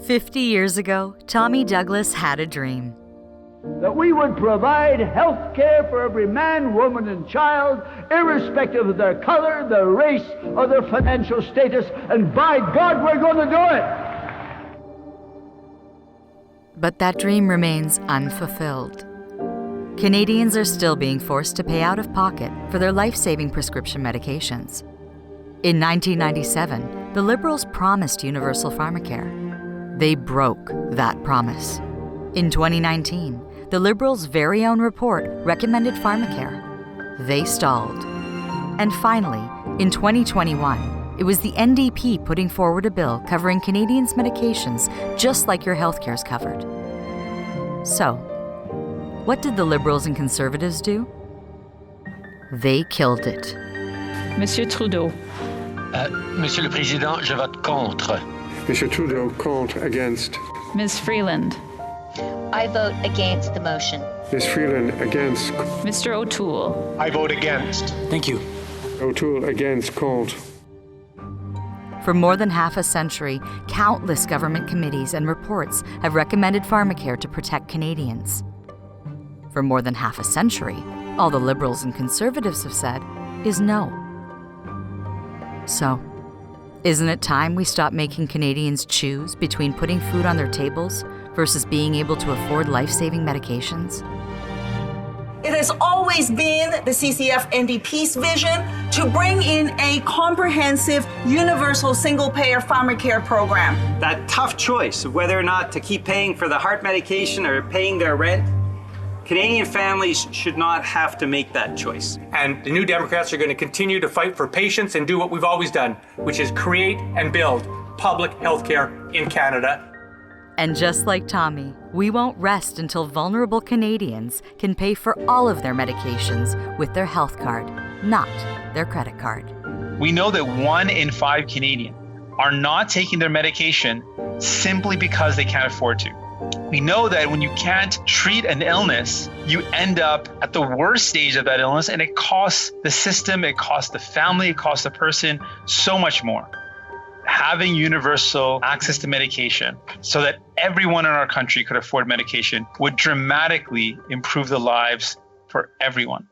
50 years ago, Tommy Douglas had a dream. That we would provide health care for every man, woman, and child, irrespective of their color, their race, or their financial status, and by God, we're going to do it! But that dream remains unfulfilled. Canadians are still being forced to pay out of pocket for their life-saving prescription medications. In 1997, the Liberals promised Universal Pharmacare. They broke that promise. In 2019, the Liberals' very own report recommended pharmacare. They stalled. And finally, in 2021, it was the NDP putting forward a bill covering Canadians' medications just like your healthcare's covered. So, what did the Liberals and Conservatives do? They killed it. Monsieur Trudeau. Monsieur le Président, je vote contre. Monsieur Trudeau, contre, against. Ms. Freeland. I vote against the motion. Ms. Freeland, against. Mr. O'Toole. I vote against. Thank you. O'Toole, against, called. For more than half a century, countless government committees and reports have recommended pharmacare to protect Canadians. For more than half a century, all the Liberals and Conservatives have said is no. So, isn't it time we stop making Canadians choose between putting food on their tables versus being able to afford life-saving medications? It has always been the CCF NDP's vision to bring in a comprehensive, universal, single-payer pharmacare program. That tough choice of whether or not to keep paying for the heart medication or paying their rent, Canadian families should not have to make that choice. And the New Democrats are going to continue to fight for patients and do what we've always done, which is create and build public health care in Canada. And just like Tommy, we won't rest until vulnerable Canadians can pay for all of their medications with their health card, not their credit card. We know that 1 in 5 Canadians are not taking their medication simply because they can't afford to. We know that when you can't treat an illness, you end up at the worst stage of that illness, and it costs the system, it costs the family, it costs the person so much more. Having universal access to medication so that everyone in our country could afford medication would dramatically improve the lives for everyone.